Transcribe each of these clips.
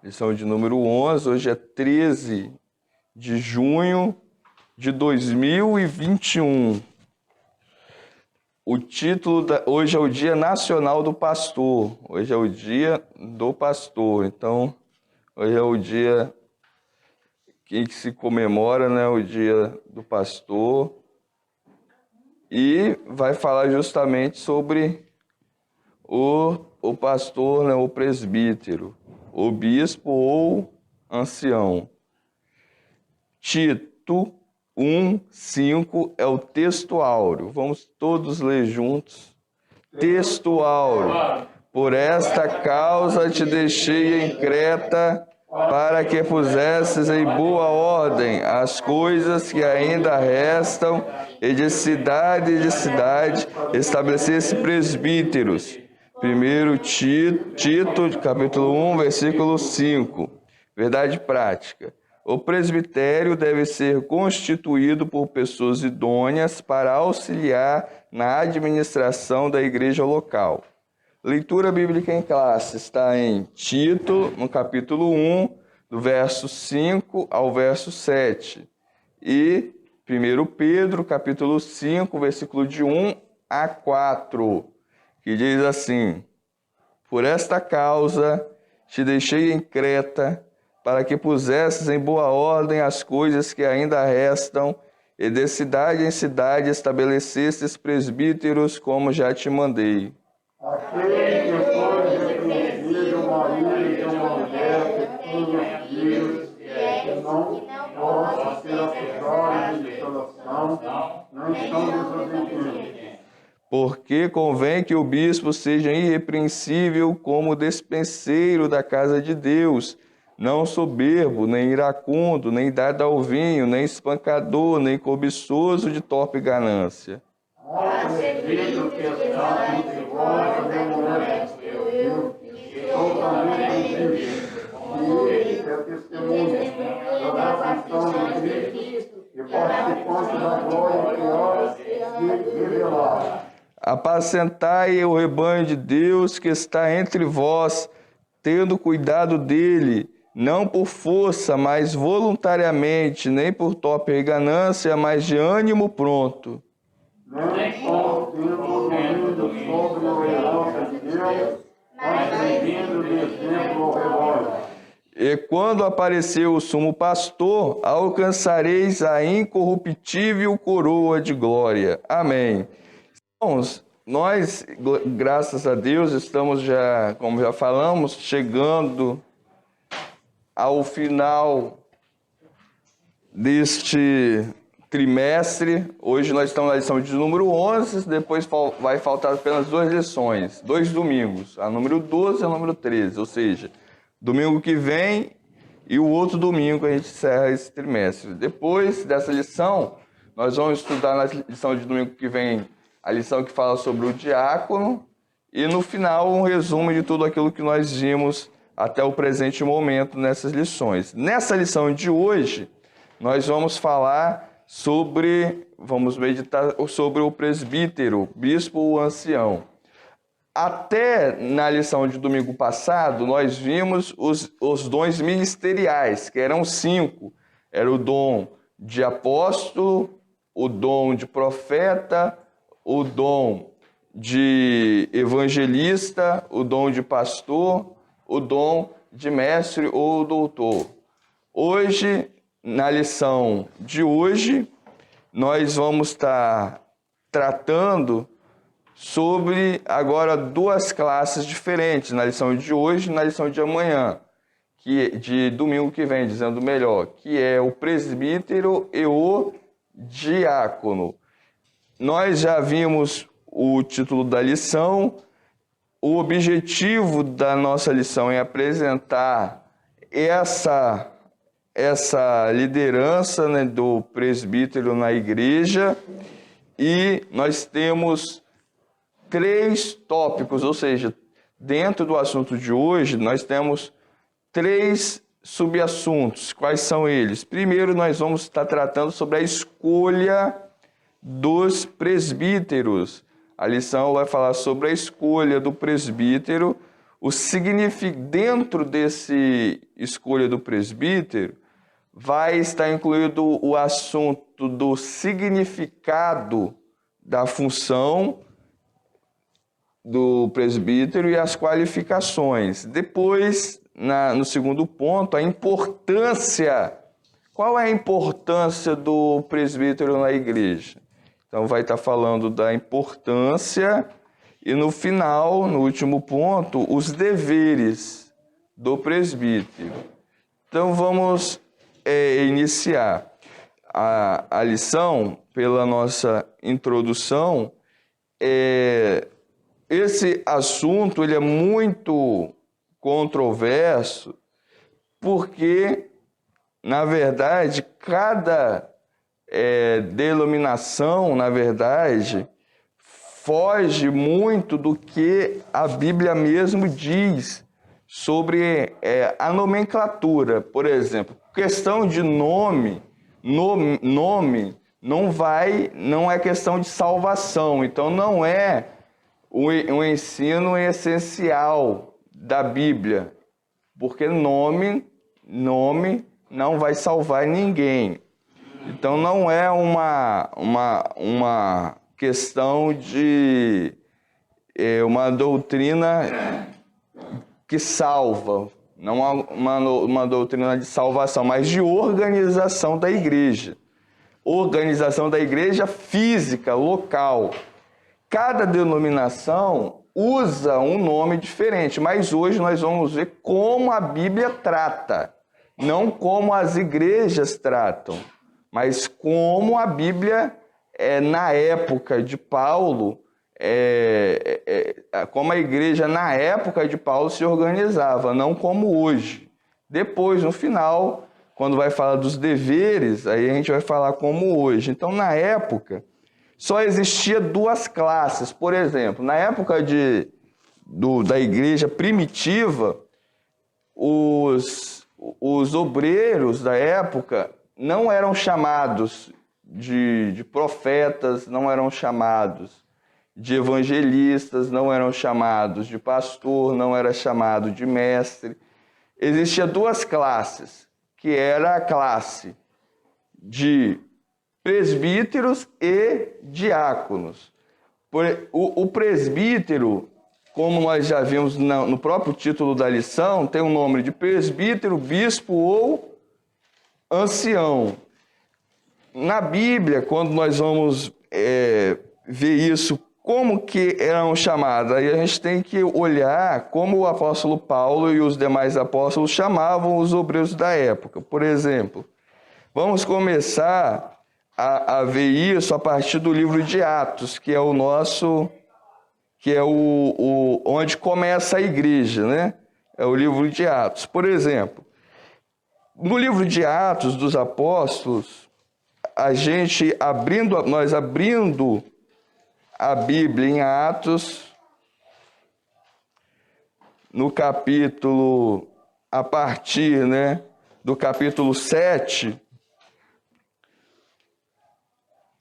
lição de número 11. Hoje é 13 de junho de 2021. O título hoje é o Dia Nacional do Pastor. Hoje é o Dia do Pastor. Então, hoje é o dia que se comemora, né, o Dia do Pastor. E vai falar justamente sobre o pastor, né, o presbítero, o bispo ou ancião. Tito 1:5 é o texto áureo. Vamos todos ler juntos. Texto áureo. Por esta causa te deixei em Creta, para que pusesses em boa ordem as coisas que ainda restam, e de cidade estabelecesse presbíteros. 1 Tito, capítulo 1, versículo 5. Verdade prática. O presbitério deve ser constituído por pessoas idôneas para auxiliar na administração da igreja local. Leitura bíblica em classe está em Tito, no capítulo 1, do verso 5 ao verso 7. E 1 Pedro, capítulo 5, versículo de 1 a 4, que diz assim: Por esta causa te deixei em Creta, para que pusesses em boa ordem as coisas que ainda restam, e de cidade em cidade estabelecesses presbíteros, como já te mandei. Aquele que foi repreendido, marido de uma mulher que tenha filhos, que não possa ser acusado de difamação, não estão desobedientes. Porque convém que o bispo seja irrepreensível como despenseiro da casa de Deus, não soberbo, nem iracundo, nem dado ao vinho, nem espancador, nem cobiçoso de torpe ganância. Acredito que está entre vós, demolesto eu, que totalmente injusto, e ele é testemunho da aflição de Cristo, e participante da glória que hora de revelar. Apacentai o rebanho de Deus que está entre vós, tendo cuidado dele, não por força, mas voluntariamente, nem por torpe ganância, mas de ânimo pronto. Nem só tendo domínio sobre a herança de Deus, mas servindo de exemplo ao relógio. E quando aparecer o sumo pastor, alcançareis a incorruptível coroa de glória. Amém. Irmãos, nós, graças a Deus, estamos já, como já falamos, chegando ao final deste trimestre. Hoje nós estamos na lição de número 11, depois vai faltar apenas 2 lições, 2 domingos, a número 12 e a número 13, ou seja, domingo que vem e o outro domingo a gente encerra esse trimestre. Depois dessa lição, nós vamos estudar na lição de domingo que vem a lição que fala sobre o diácono e no final um resumo de tudo aquilo que nós vimos até o presente momento nessas lições. Nessa lição de hoje, nós vamos meditar sobre o presbítero, bispo ou ancião. Até na lição de domingo passado, nós vimos os dons ministeriais, que eram 5. Era o dom de apóstolo, o dom de profeta, o dom de evangelista, o dom de pastor, o dom de mestre ou doutor. Hoje, na lição de hoje, nós vamos estar tratando sobre agora 2 classes diferentes, na lição de hoje e na lição de amanhã, de domingo que vem, dizendo melhor, que é o presbítero e o diácono. Nós já vimos o título da lição. O objetivo da nossa lição é apresentar essa liderança, né, do presbítero na igreja, e nós temos 3 tópicos, ou seja, dentro do assunto de hoje nós temos 3 subassuntos. Quais são eles? Primeiro, nós vamos estar tratando sobre a escolha dos presbíteros. A lição vai falar sobre a escolha do presbítero, Dentro desse escolha do presbítero, vai estar incluído o assunto do significado da função do presbítero e as qualificações. Depois, no segundo ponto, a importância. Qual é a importância do presbítero na igreja? Então, vai estar falando da importância e, no final, no último ponto, os deveres do presbítero. Então, vamos iniciar a lição pela nossa introdução. Esse assunto ele é muito controverso porque, na verdade, cada denominação, na verdade, foge muito do que a Bíblia mesmo diz sobre a nomenclatura. Por exemplo, questão de nome não é questão de salvação, então não é um ensino essencial da Bíblia, porque nome não vai salvar ninguém. Então não é uma questão de uma doutrina que salva, não há uma doutrina de salvação, mas de organização da igreja. Organização da igreja física, local. Cada denominação usa um nome diferente, mas hoje nós vamos ver como a Bíblia trata, não como as igrejas tratam, mas como a Bíblia, na época de Paulo, como a igreja na época de Paulo se organizava, não como hoje. Depois, no final, quando vai falar dos deveres, aí a gente vai falar como hoje. Então, na época, só existia duas classes. Por exemplo, na época da igreja primitiva, os obreiros da época não eram chamados de profetas, não eram chamados de evangelistas, não eram chamados de pastor, não era chamado de mestre. Existia duas classes, que era a classe de presbíteros e diáconos. O presbítero, como nós já vimos no próprio título da lição, tem o nome de presbítero, bispo ou ancião. Na Bíblia, quando nós vamos ver isso, como que eram chamados? Aí a gente tem que olhar como o apóstolo Paulo e os demais apóstolos chamavam os obreiros da época. Por exemplo, vamos começar a ver isso a partir do livro de Atos, que é onde começa a igreja, né? É o livro de Atos. Por exemplo, no livro de Atos dos Apóstolos, nós abrindo a Bíblia em Atos, no capítulo, a partir, do capítulo 7,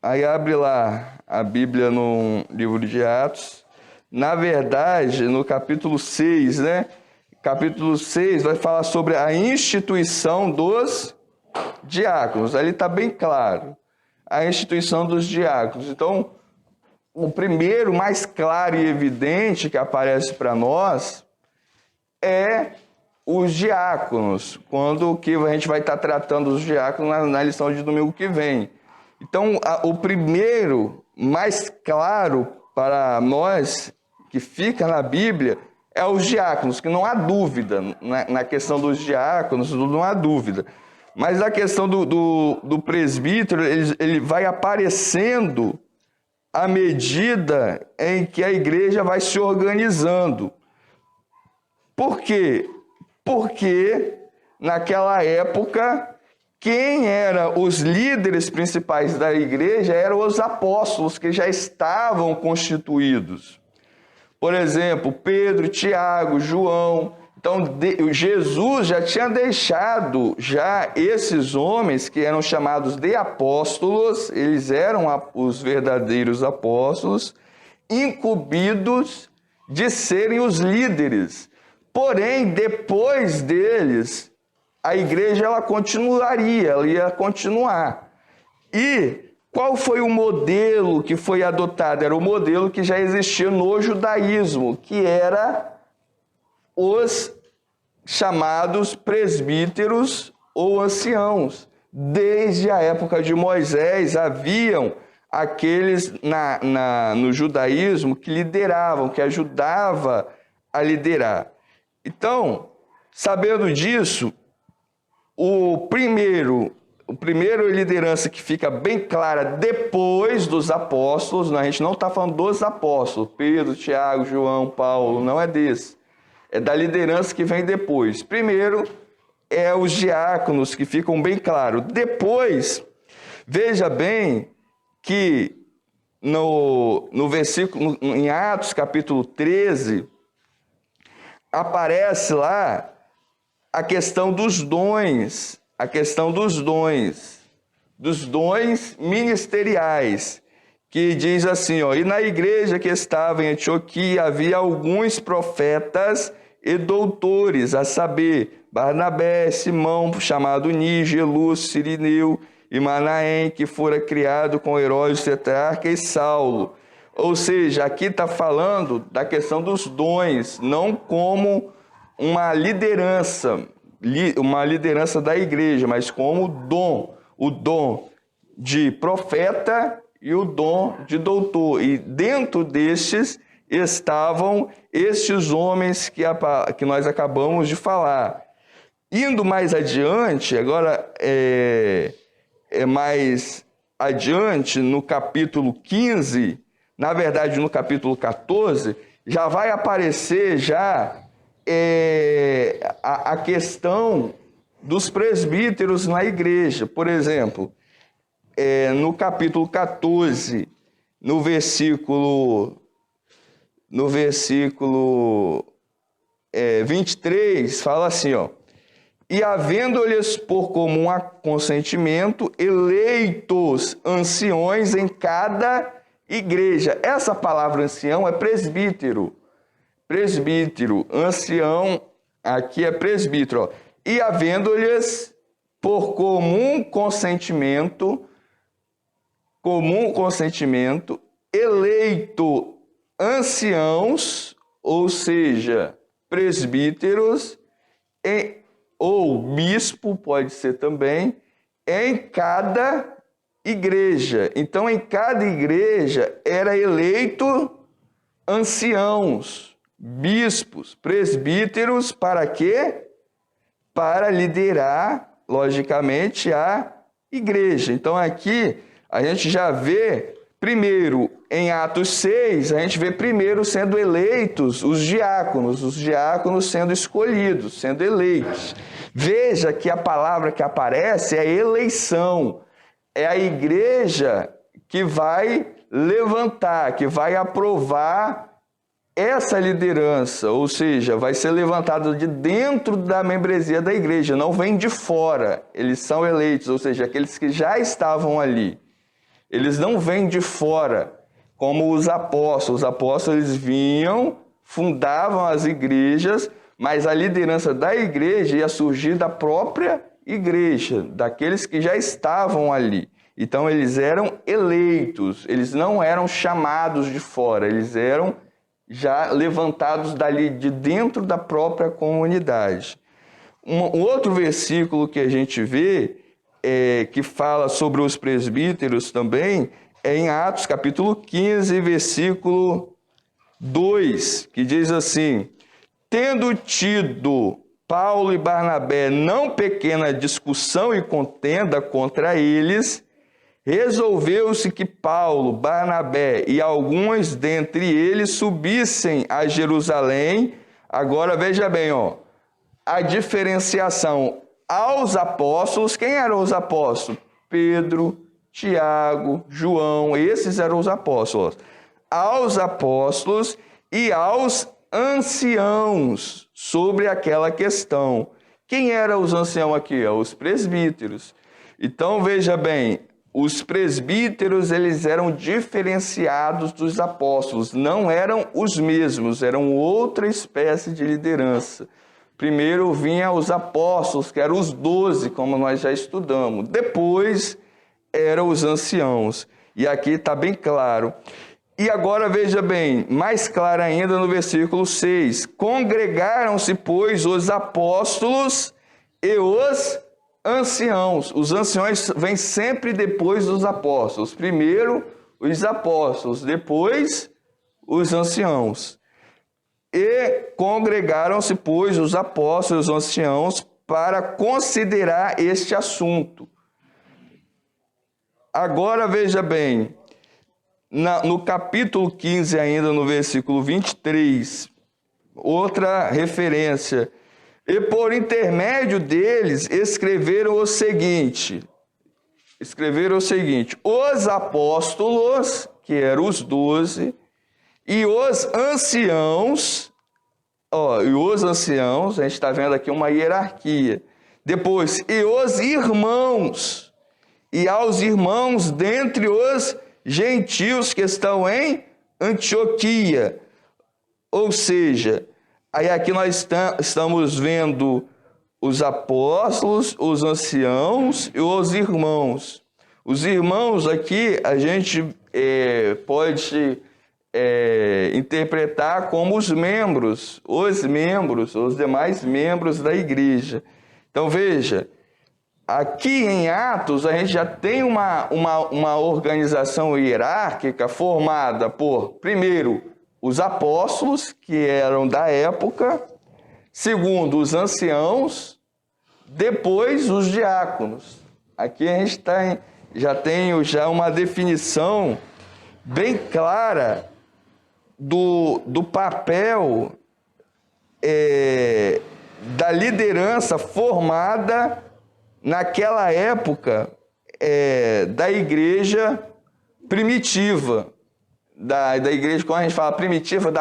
aí abre lá a Bíblia no livro de Atos. Na verdade, no capítulo 6, capítulo 6 vai falar sobre a instituição dos diáconos. Ali está bem claro, a instituição dos diáconos. Então, o primeiro, mais claro e evidente que aparece para nós é os diáconos, quando que a gente vai estar tratando os diáconos na lição de domingo que vem. Então, o primeiro, mais claro para nós, que fica na Bíblia, é os diáconos, que não há dúvida. Na questão dos diáconos, não há dúvida. Mas a questão do presbítero, ele vai aparecendo à medida em que a igreja vai se organizando. Por quê? Porque naquela época, quem eram os líderes principais da igreja eram os apóstolos, que já estavam constituídos. Por exemplo, Pedro, Tiago, João. Então, Jesus já tinha deixado esses homens que eram chamados de apóstolos, eles eram os verdadeiros apóstolos, incumbidos de serem os líderes. Porém, depois deles, a igreja ela continuaria, ela ia continuar. E qual foi o modelo que foi adotado? Era o modelo que já existia no judaísmo, que era os chamados presbíteros ou anciãos. Desde a época de Moisés, haviam aqueles no judaísmo que lideravam, que ajudavam a liderar. Então, sabendo disso, o primeiro liderança que fica bem clara depois dos apóstolos, a gente não está falando dos apóstolos, Pedro, Tiago, João, Paulo, não é desse. É da liderança que vem depois. Primeiro é os diáconos, que ficam bem claros. Depois, veja bem que no versículo, em Atos capítulo 13, aparece lá a questão dos dons, dos dons ministeriais, que diz assim, ó, e na igreja que estava em Antioquia havia alguns profetas e doutores, a saber, Barnabé, Simão, chamado Níger, Lúcio, Cirineu e Manaém, que fora criado com Herodes, tetrarca, e Saulo. Ou seja, aqui está falando da questão dos dons, não como uma liderança da igreja, mas como o dom de profeta e o dom de doutor. E dentro destes estavam estes homens que nós acabamos de falar. Indo mais adiante, agora mais adiante, no capítulo 15, na verdade no capítulo 14, já vai aparecer a questão dos presbíteros na igreja. Por exemplo, no capítulo 14, no versículo 23, fala assim, ó, e havendo-lhes por comum consentimento, eleitos anciões em cada igreja. Essa palavra ancião é presbítero. Presbítero, ancião, aqui é presbítero. Ó. E havendo-lhes por comum consentimento, eleito anciãos, ou seja, presbíteros, ou bispo, pode ser também, em cada igreja. Então, em cada igreja era eleito anciãos, bispos, presbíteros, para quê? Para liderar, logicamente, a igreja. Então, aqui a gente já vê, primeiro, em Atos 6, a gente vê primeiro sendo eleitos os diáconos sendo escolhidos, sendo eleitos. Veja que a palavra que aparece é eleição. É a igreja que vai levantar, que vai aprovar essa liderança, ou seja, vai ser levantada de dentro da membresia da igreja, não vem de fora. Eles são eleitos, ou seja, aqueles que já estavam ali. Eles não vêm de fora, como os apóstolos. Os apóstolos eles vinham, fundavam as igrejas, mas a liderança da igreja ia surgir da própria igreja, daqueles que já estavam ali. Então, eles eram eleitos, eles não eram chamados de fora, eles eram já levantados dali, de dentro da própria comunidade. Um outro versículo que a gente vê, que fala sobre os presbíteros também, é em Atos capítulo 15, versículo 2, que diz assim, tendo tido Paulo e Barnabé não pequena discussão e contenda contra eles, resolveu-se que Paulo, Barnabé e alguns dentre eles subissem a Jerusalém. Agora veja bem, ó, a diferenciação aos apóstolos. Quem eram os apóstolos? Pedro, Tiago, João, esses eram os apóstolos. Aos apóstolos e aos anciãos sobre aquela questão. Quem eram os anciãos aqui? Os presbíteros. Então veja bem, os presbíteros, eles eram diferenciados dos apóstolos, não eram os mesmos, eram outra espécie de liderança. Primeiro vinham os apóstolos, que eram os 12, como nós já estudamos. Depois eram os anciãos. E aqui está bem claro. E agora veja bem, mais claro ainda no versículo 6. Congregaram-se, pois, os apóstolos e os anciãos. Os anciãos vêm sempre depois dos apóstolos. Primeiro os apóstolos, depois os anciãos. E congregaram-se, pois, os apóstolos e os anciãos para considerar este assunto. Agora veja bem, no capítulo 15, ainda no versículo 23, outra referência. E por intermédio deles escreveram o seguinte, os apóstolos, que eram os 12, e os anciãos, a gente está vendo aqui uma hierarquia. Depois, e os irmãos, e aos irmãos dentre os gentios que estão em Antioquia. Ou seja, aí aqui nós estamos vendo os apóstolos, os anciãos e os irmãos. Os irmãos aqui a gente pode interpretar como os demais membros da igreja. Então veja, aqui em Atos a gente já tem uma organização hierárquica formada por, primeiro, os apóstolos, que eram da época, segundo, os anciãos, depois os diáconos. Aqui a gente já tem uma definição bem clara do papel da liderança formada naquela época da igreja primitiva. Da igreja, quando a gente fala primitiva,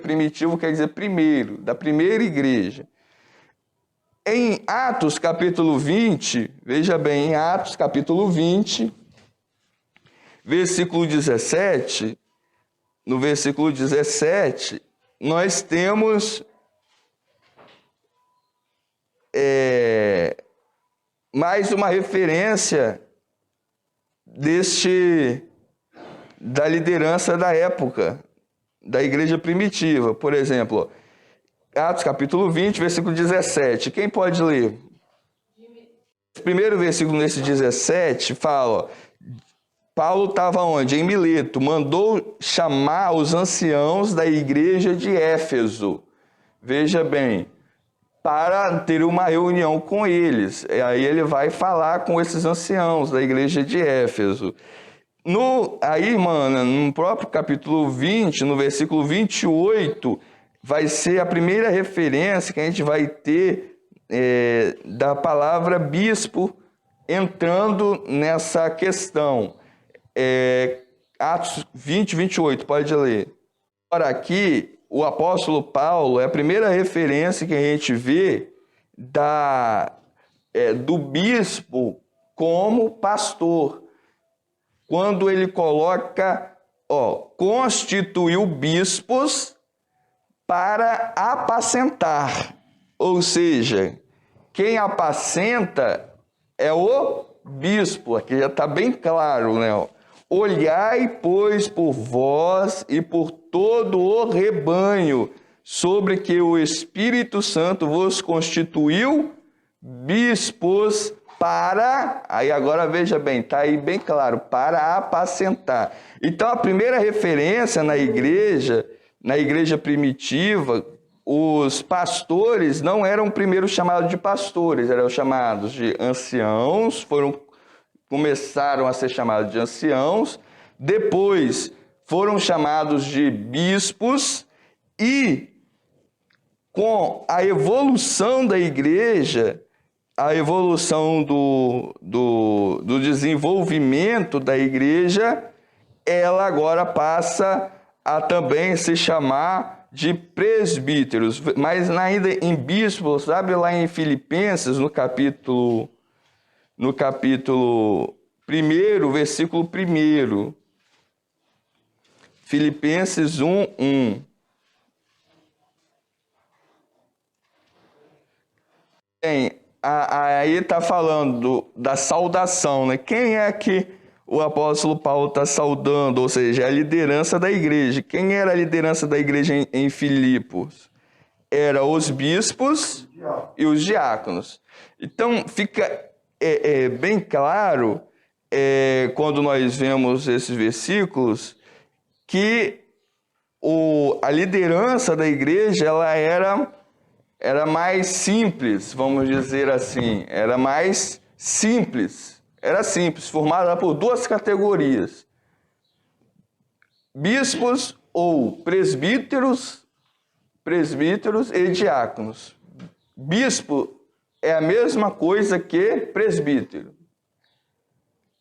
primitivo quer dizer primeiro, da primeira igreja. Em Atos capítulo 20, veja bem, em Atos capítulo 20, versículo 17, no versículo 17, nós temos mais uma referência da liderança da época, da igreja primitiva. Por exemplo, Atos capítulo 20, versículo 17. Quem pode ler? O primeiro versículo nesse 17 fala, Paulo estava onde? Em Mileto. Mandou chamar os anciãos da igreja de Éfeso. Veja bem, para ter uma reunião com eles. Aí ele vai falar com esses anciãos da igreja de Éfeso. Aí, mano, no próprio capítulo 20, no versículo 28, vai ser a primeira referência que a gente vai ter da palavra bispo entrando nessa questão. Atos 20, 28, pode ler. Agora aqui, o apóstolo Paulo é a primeira referência que a gente vê do bispo como pastor. Quando ele coloca, constituiu bispos para apacentar. Ou seja, quem apacenta é o bispo. Aqui já está bem claro, né? Olhai, pois, por vós e por todo o rebanho, sobre que o Espírito Santo vos constituiu bispos para, aí agora veja bem, está aí bem claro, para apacentar. Então a primeira referência na igreja primitiva, os pastores não eram primeiro chamados de pastores, eram chamados de anciãos, começaram a ser chamados de anciãos, depois foram chamados de bispos e com a evolução da igreja, a evolução do desenvolvimento da igreja, ela agora passa a também se chamar de presbíteros. Mas ainda em bispos, sabe lá em Filipenses, no capítulo 1, primeiro, versículo 1. Filipenses 1:1. Bem, aí está falando da saudação, né? Quem é que o apóstolo Paulo está saudando? Ou seja, a liderança da igreja. Quem era a liderança da igreja em Filipos? Era os bispos e os diáconos. Então, fica bem claro, quando nós vemos esses versículos, que a liderança da igreja ela era mais simples, vamos dizer assim. Era mais simples. Era simples, formada por duas categorias. Bispos ou presbíteros e diáconos. Bispo é a mesma coisa que presbítero.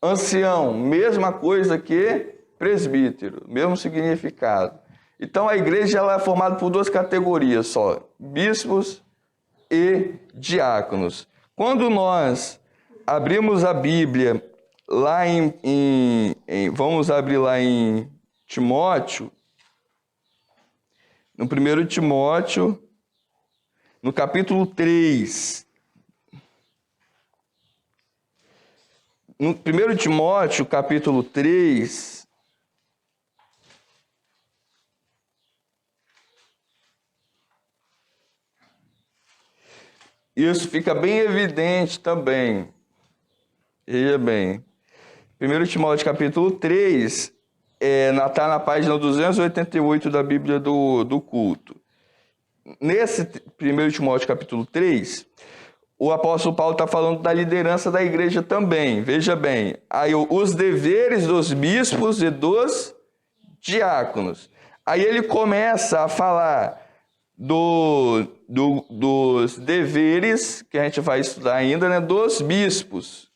Ancião, mesma coisa que presbítero, mesmo significado. Então a igreja ela é formada por duas categorias só, bispos e diáconos. Quando nós abrimos a Bíblia lá vamos abrir lá em Timóteo, no 1 Timóteo, no capítulo 3. No 1 Timóteo, capítulo 3, isso fica bem evidente também. Veja bem, 1 Timóteo, capítulo 3, está na página 288 da Bíblia do culto. Nesse 1 Timóteo, capítulo 3, o apóstolo Paulo está falando da liderança da igreja também. Veja bem, aí os deveres dos bispos e dos diáconos. Aí ele começa a falar dos deveres, que a gente vai estudar ainda, né, dos bispos.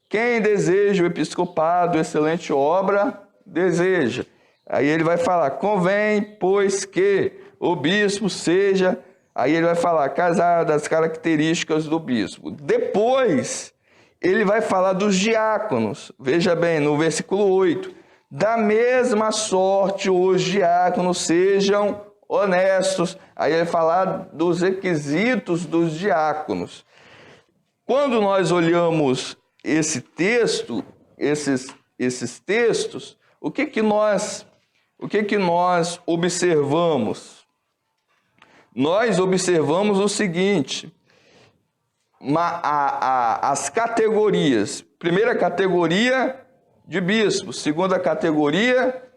Quem deseja o episcopado, excelente obra, deseja. Aí ele vai falar, convém, pois que o bispo seja... Aí ele vai falar, casar das características do bispo. Depois, ele vai falar dos diáconos. Veja bem, no versículo 8. Da mesma sorte, os diáconos sejam honestos. Aí ele vai falar dos requisitos dos diáconos. Quando nós olhamos esse texto, esses textos, o que nós observamos? Nós observamos o seguinte, as categorias. Primeira categoria de bispo, segunda categoria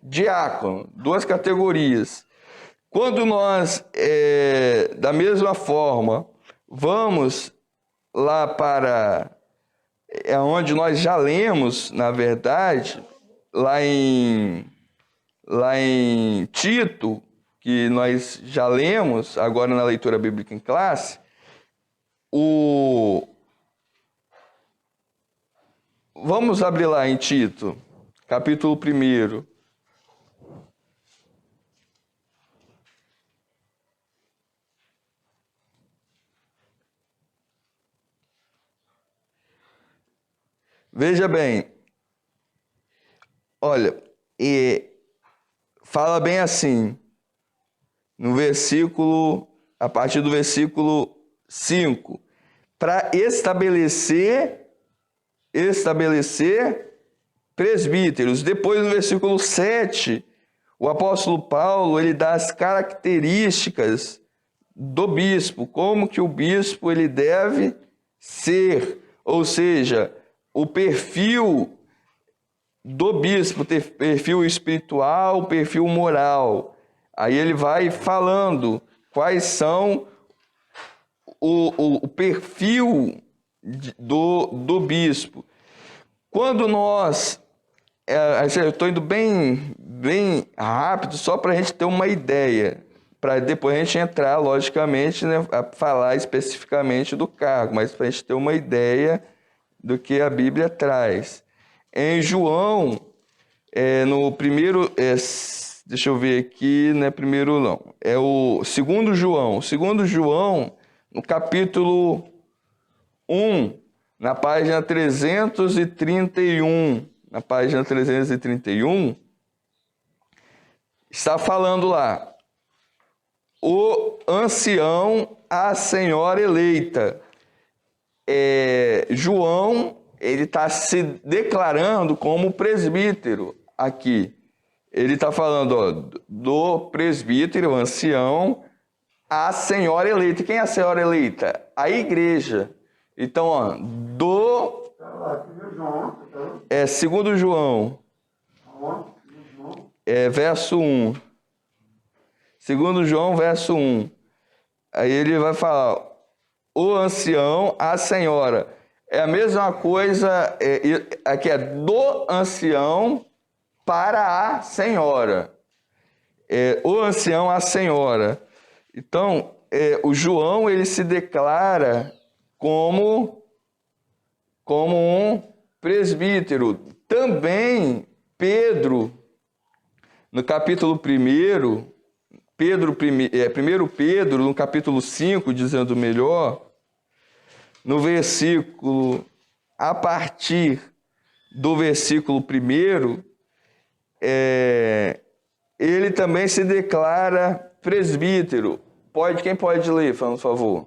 diácono, duas categorias. Quando nós, da mesma forma, vamos lá para onde nós já lemos, na verdade, lá em Tito, que nós já lemos agora na leitura bíblica em classe, vamos abrir lá em Tito, capítulo 1. Veja bem, olha, fala bem assim, no versículo, a partir do versículo 5, para estabelecer presbíteros. Depois, no versículo 7, o apóstolo Paulo, ele dá as características do bispo, como que o bispo ele deve ser, ou seja, o perfil do bispo, ter perfil espiritual, perfil moral. Aí ele vai falando quais são o perfil do bispo. Quando nós... eu estou indo bem rápido, só para a gente ter uma ideia, para depois a gente entrar, logicamente, né, a falar especificamente do cargo, mas para a gente ter uma ideia do que a Bíblia traz. Em João, no primeiro... deixa eu ver aqui, não é primeiro não, é o segundo João. Segundo João, no capítulo 1, na página 331, está falando lá, o ancião, a senhora eleita. João, ele está se declarando como presbítero aqui. Ele está falando, ó, do presbítero, ancião, a senhora eleita. Quem é a senhora eleita? A igreja. Então, ó, segundo João, verso 1. Segundo João, verso 1. Aí ele vai falar, o ancião, a senhora. É a mesma coisa, aqui é do ancião para a senhora. O ancião, a senhora. Então, o João, ele se declara como um presbítero. Também Pedro, no capítulo 1, 1 Pedro, no capítulo 5, dizendo melhor, no versículo, a partir do versículo 1, ele também se declara presbítero. Quem pode ler, por favor?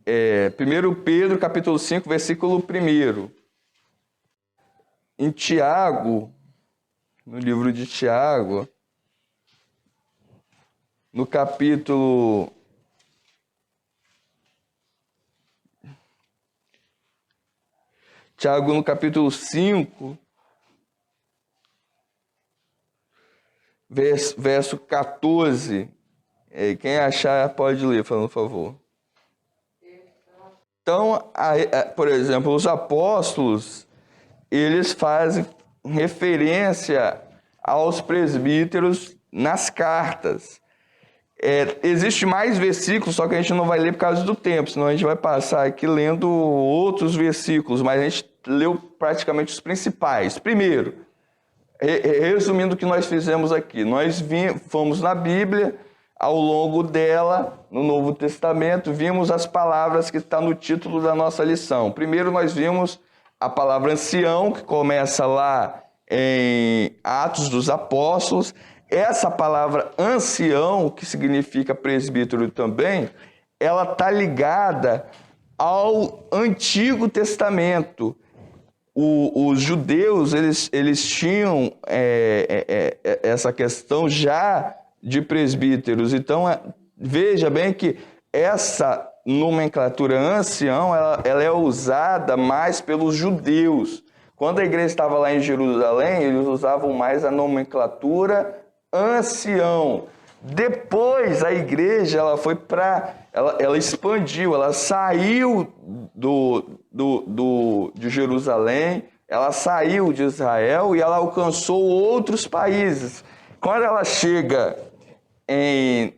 1 Pedro, capítulo 5, versículo 1. Em Tiago, no livro de Tiago, no capítulo... Tiago, no capítulo 5, verso 14. Quem achar pode ler, por favor. Então, por exemplo, os apóstolos, eles fazem referência aos presbíteros nas cartas. Existe mais versículos, só que a gente não vai ler por causa do tempo, senão a gente vai passar aqui lendo outros versículos, mas a gente leu praticamente os principais. Primeiro, resumindo o que nós fizemos aqui, nós fomos na Bíblia, ao longo dela, no Novo Testamento, vimos as palavras que estão no título da nossa lição. Primeiro nós vimos a palavra ancião, que começa lá em Atos dos Apóstolos. Essa palavra ancião, que significa presbítero também, ela está ligada ao Antigo Testamento. Os judeus, eles tinham essa questão já de presbíteros. Então, veja bem que essa nomenclatura ancião, ela é usada mais pelos judeus. Quando a igreja estava lá em Jerusalém, eles usavam mais a nomenclatura ancião. Depois a igreja ela expandiu, ela saiu de Jerusalém, ela saiu de Israel e ela alcançou outros países. Quando ela chega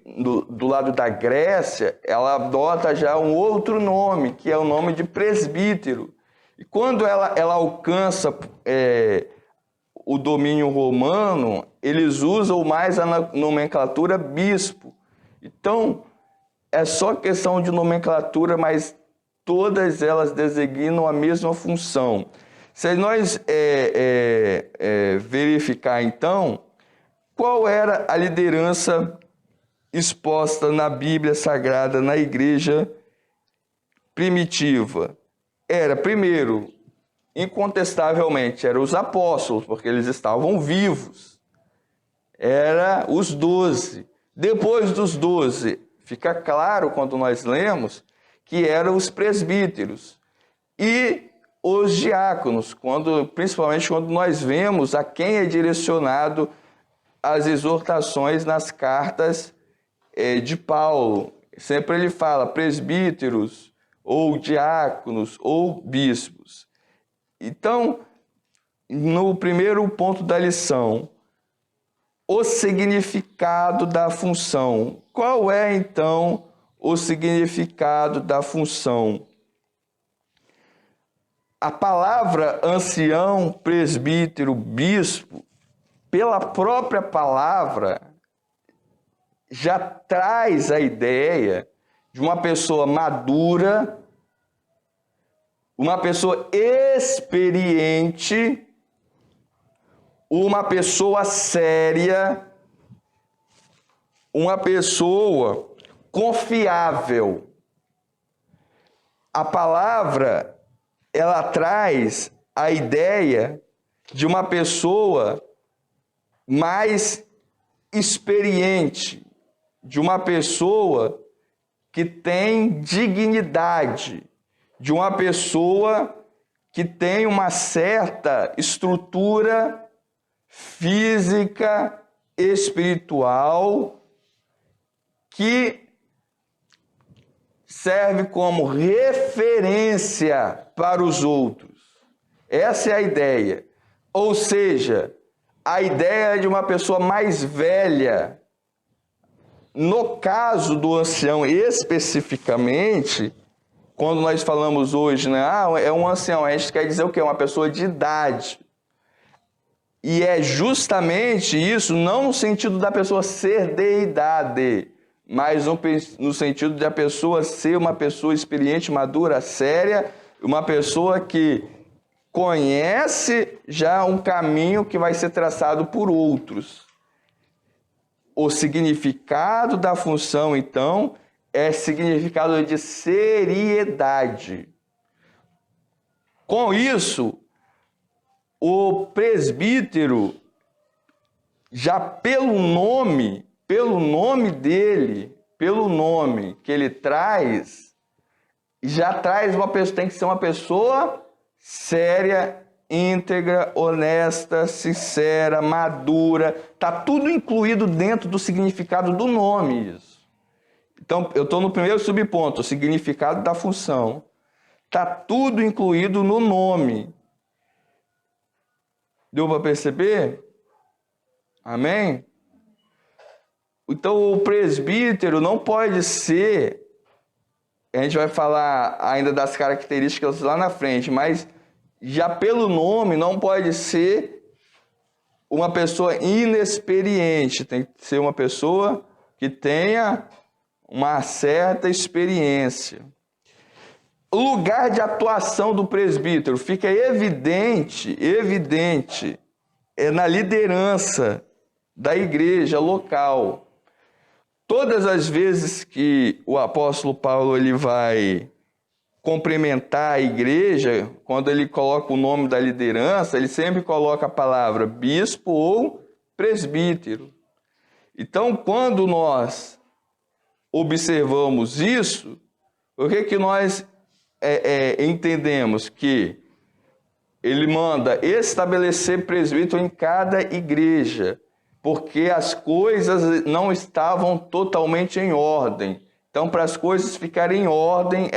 do lado da Grécia, ela adota já um outro nome, que é o nome de presbítero. E quando ela alcança o domínio romano, eles usam mais a nomenclatura bispo. Então, é só questão de nomenclatura, mas todas elas designam a mesma função. Se nós verificar, então, qual era a liderança exposta na Bíblia Sagrada, na igreja primitiva? Primeiro, incontestavelmente, eram os apóstolos, porque eles estavam vivos. Era os 12. Depois dos 12, fica claro quando nós lemos que eram os presbíteros e os diáconos, principalmente quando nós vemos a quem é direcionado as exortações nas cartas de Paulo. Sempre ele fala presbíteros, ou diáconos, ou bispos. Então, no primeiro ponto da lição, o significado da função. Qual é, então, o significado da função? A palavra ancião, presbítero, bispo, pela própria palavra, já traz a ideia de uma pessoa madura, uma pessoa experiente, uma pessoa séria, uma pessoa confiável. A palavra, ela traz a ideia de uma pessoa mais experiente, de uma pessoa que tem dignidade, de uma pessoa que tem uma certa estrutura física, espiritual, que serve como referência para os outros. Essa é a ideia. Ou seja, a ideia de uma pessoa mais velha. No caso do ancião especificamente, quando nós falamos hoje, né, é um ancião, a gente quer dizer o quê? Uma pessoa de idade. E é justamente isso, não no sentido da pessoa ser de idade, mas no sentido de a pessoa ser uma pessoa experiente, madura, séria, uma pessoa que conhece já um caminho que vai ser traçado por outros. O significado da função, então, é significado de seriedade. Com isso, o presbítero, já pelo nome dele, pelo nome que ele traz, já traz uma pessoa, tem que ser uma pessoa séria, íntegra, honesta, sincera, madura. Está tudo incluído dentro do significado do nome. Isso. Então, eu estou no primeiro subponto, o significado da função. Está tudo incluído no nome. Deu para perceber? Amém? Então, o presbítero não pode ser, a gente vai falar ainda das características lá na frente, mas já pelo nome não pode ser uma pessoa inexperiente, tem que ser uma pessoa que tenha uma certa experiência. O lugar de atuação do presbítero fica evidente, é na liderança da igreja local. Todas as vezes que o apóstolo Paulo ele vai cumprimentar a igreja, quando ele coloca o nome da liderança, ele sempre coloca a palavra bispo ou presbítero. Então, quando nós observamos isso, o que nós entendemos? Que ele manda estabelecer presbítero em cada igreja, porque as coisas não estavam totalmente em ordem. Então, para as coisas ficarem em ordem,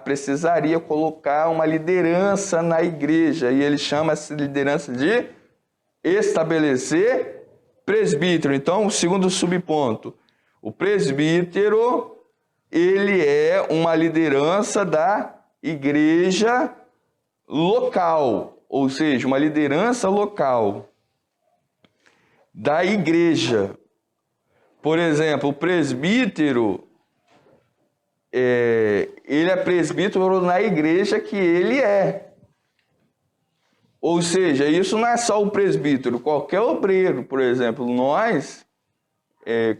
precisaria colocar uma liderança na igreja. E ele chama essa liderança de estabelecer presbítero. Então, o segundo subponto. O presbítero, ele é uma liderança da igreja local. Ou seja, uma liderança local da igreja. Por exemplo, o presbítero, ele é presbítero na igreja que ele é. Ou seja, isso não é só o presbítero, qualquer obreiro, por exemplo. Nós,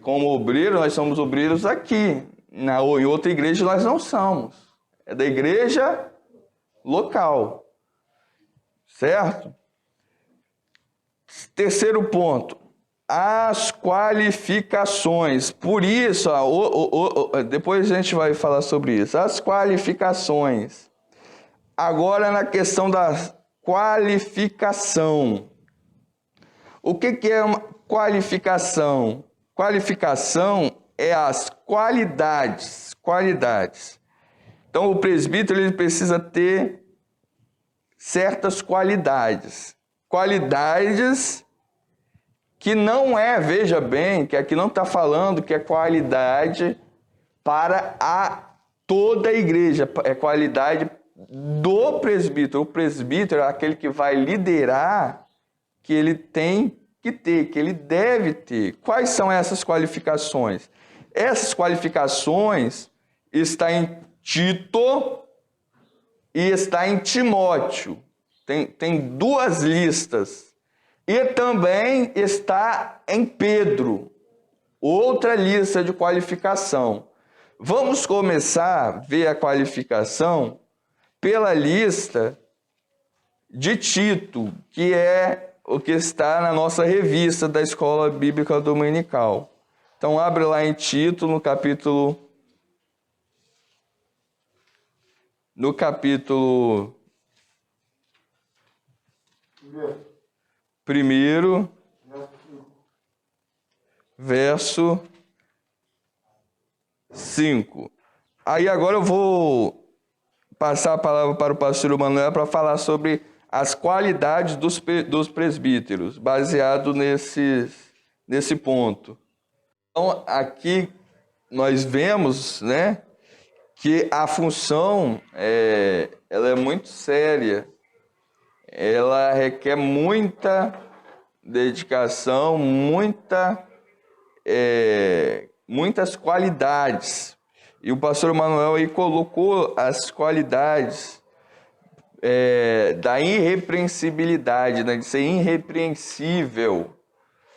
como obreiro, nós somos obreiros aqui. Em outra igreja nós não somos. É da igreja local. Certo? Terceiro ponto. As qualificações. Por isso, depois a gente vai falar sobre isso. As qualificações. Agora na questão da qualificação. O que é uma qualificação? Qualificação é as qualidades. Então o presbítero ele precisa ter certas qualidades. Qualidades que não veja bem, que aqui não está falando que é qualidade para toda a igreja, é qualidade do presbítero. O presbítero é aquele que vai liderar, que ele tem que ter, que ele deve ter. Quais são essas qualificações? Essas qualificações estão em Tito, e está em Timóteo. Tem duas listas. E também está em Pedro, outra lista de qualificação. Vamos começar a ver a qualificação pela lista de Tito, que é o que está na nossa revista da Escola Bíblica Dominical. Então, abre lá em Tito, no capítulo 1, verso 5. Aí agora eu vou passar a palavra para o pastor Manuel para falar sobre as qualidades dos presbíteros, baseado nesse ponto. Então, aqui nós vemos, né, que a função ela é muito séria, ela requer muita dedicação, muitas qualidades. E o pastor Manuel aí colocou as qualidades da irrepreensibilidade, né, de ser irrepreensível.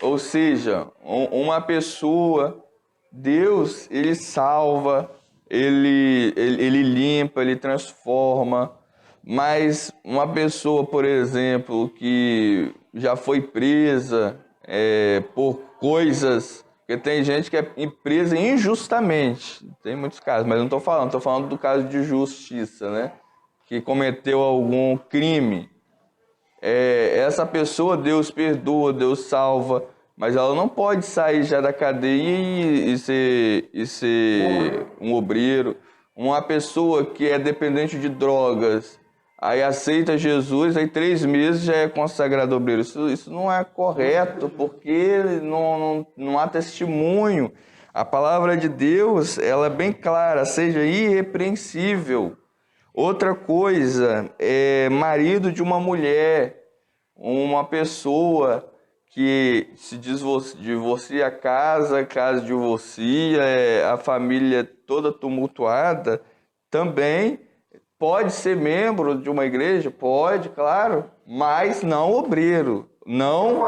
Ou seja, uma pessoa, Deus, ele salva, ele limpa, ele transforma, mas uma pessoa, por exemplo, que já foi presa por coisas, porque tem gente que é presa injustamente, tem muitos casos, mas eu não estou falando do caso de justiça, né? Que cometeu algum crime. Essa pessoa, Deus perdoa, Deus salva, mas ela não pode sair já da cadeia e ser um obreiro. Uma pessoa que é dependente de drogas, aí aceita Jesus, aí 3 meses já é consagrado obreiro. Isso não é correto, porque não há testemunho. A palavra de Deus, ela é bem clara, seja irrepreensível. Outra coisa, marido de uma mulher, uma pessoa que se divorcia, casa divorcia, a família toda tumultuada, também pode ser membro de uma igreja? Pode, claro, mas não obreiro, não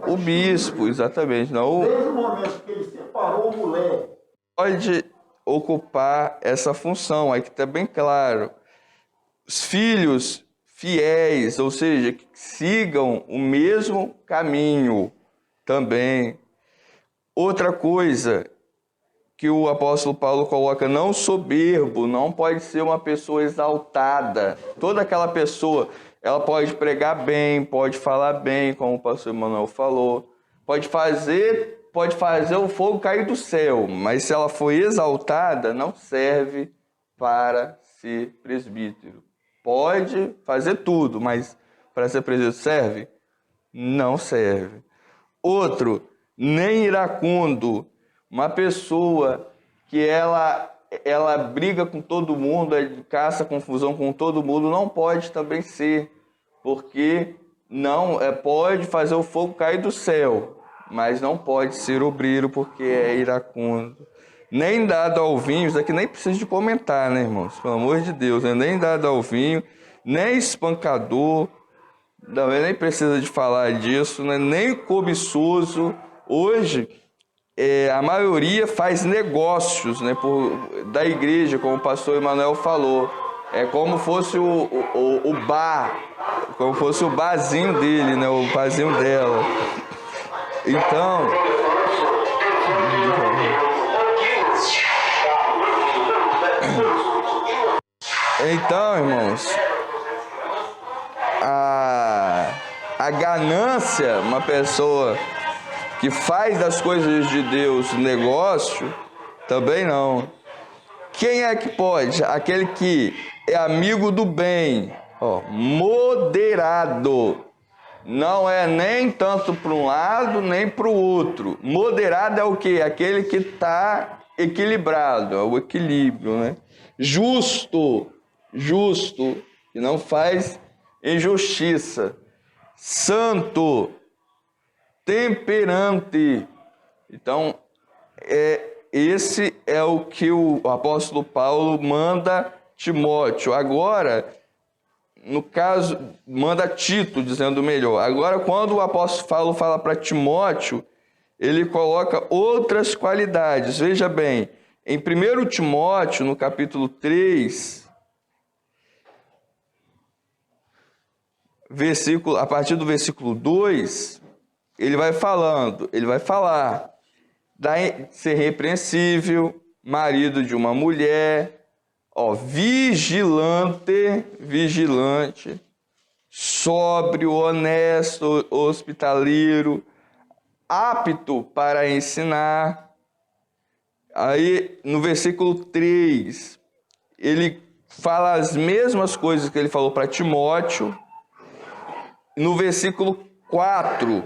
o bispo, exatamente. Não, desde o momento que ele separou a mulher, pode ocupar essa função, aí que está bem claro. Os filhos fiéis, ou seja, que sigam o mesmo caminho também. Outra coisa que o apóstolo Paulo coloca, não soberbo, não pode ser uma pessoa exaltada. Toda aquela pessoa, ela pode pregar bem, pode falar bem, como o pastor Manuel falou, pode fazer o fogo cair do céu, mas se ela for exaltada, não serve para ser presbítero. Pode fazer tudo, mas para ser presbítero serve? Não serve. Outro, nem iracundo. Uma pessoa que ela briga com todo mundo, caça confusão com todo mundo, não pode também ser, porque não pode fazer o fogo cair do céu, mas não pode ser obreiro porque é iracundo. Nem dado ao vinho, isso aqui nem precisa de comentar, né, irmãos? Pelo amor de Deus, né? Nem dado ao vinho, nem espancador, nem precisa de falar disso, né? Nem cobiçoso. Hoje, a maioria faz negócios, né, da igreja, como o pastor Emanuel falou. É como fosse o bar, como fosse o barzinho dele, né, o barzinho dela. Então, irmãos, a ganância, uma pessoa que faz das coisas de Deus negócio, também não. Quem é que pode? Aquele que é amigo do bem, moderado. Não é nem tanto para um lado, nem para o outro. Moderado é o quê? Aquele que está equilibrado, é o equilíbrio, né? Justo, que não faz injustiça. Santo, temperante. Então, esse é o que o apóstolo Paulo manda Timóteo. Agora, no caso, manda Tito, dizendo melhor. Agora, quando o apóstolo Paulo fala para Timóteo, ele coloca outras qualidades. Veja bem, em 1 Timóteo, no capítulo 3, a partir do versículo 2, ele vai falar de ser repreensível, marido de uma mulher, vigilante, sóbrio, honesto, hospitaleiro, apto para ensinar. Aí, no versículo 3, ele fala as mesmas coisas que ele falou para Timóteo. No versículo 4,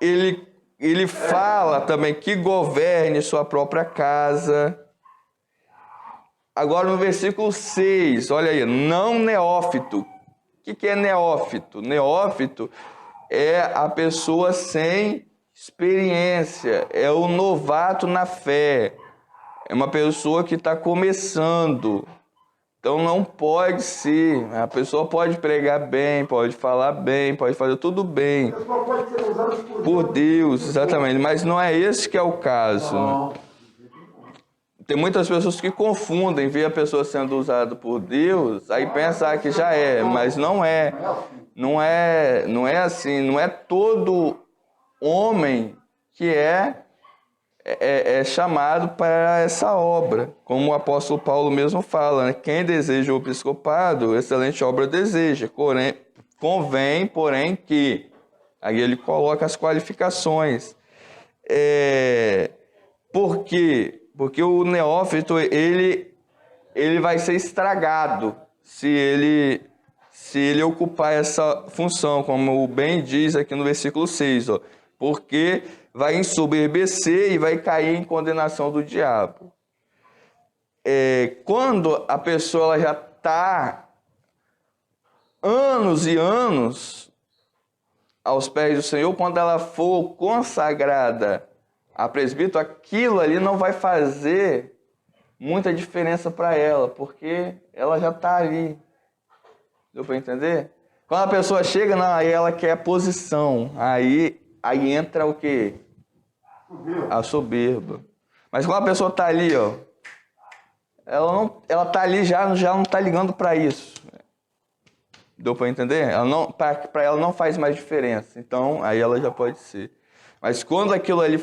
ele fala também que governe sua própria casa. Agora, no versículo 6, olha aí, não neófito. O que é neófito? Neófito é a pessoa sem experiência, é o novato na fé, é uma pessoa que está começando. Então não pode ser, a pessoa pode pregar bem, pode falar bem, pode fazer tudo bem, por Deus, exatamente, mas não é esse que é o caso, né? Tem muitas pessoas que confundem, ver a pessoa sendo usada por Deus, aí pensar que já é, mas não é. Não é assim, não é todo homem que é chamado para essa obra. Como o apóstolo Paulo mesmo fala, né? Quem deseja o episcopado, excelente obra deseja. Convém, porém, que... Aí ele coloca as qualificações. Por quê? Porque o neófito, ele vai ser estragado se ele ocupar essa função, como bem diz aqui no versículo 6, ó, porque vai ensoberbecer e vai cair em condenação do diabo. Quando a pessoa ela já está anos e anos aos pés do Senhor, quando ela for consagrada a presbítero, aquilo ali não vai fazer muita diferença para ela, porque ela já está ali. Deu para entender? Quando a pessoa chega, não, aí ela quer a posição. Aí entra o quê? A soberba. Mas quando a pessoa está ali, ó, ela está ali já não está ligando para isso. Deu para entender? Para ela não faz mais diferença. Então, aí ela já pode ser. Mas quando aquilo ali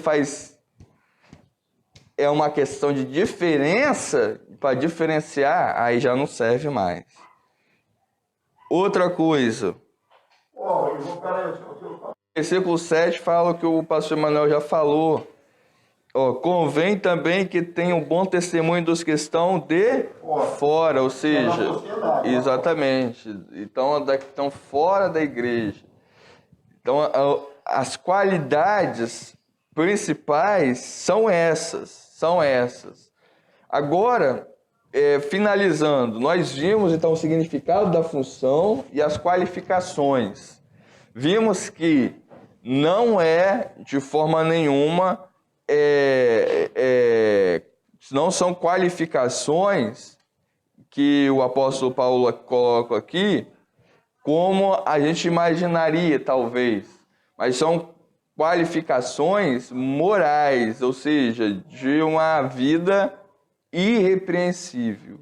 é uma questão de diferença, para diferenciar, aí já não serve mais. Outra coisa. Versículo 7 fala o que o pastor Emanuel já falou. Convém também que tenham bom testemunho dos que estão de fora, ou seja, exatamente. Então, estão fora da igreja. Então, as qualidades principais são essas. Agora, finalizando, nós vimos então o significado da função e as qualificações. Vimos que não é de forma nenhuma, não são qualificações que o apóstolo Paulo coloca aqui, como a gente imaginaria, talvez, mas são qualificações morais, ou seja, de uma vida irrepreensível.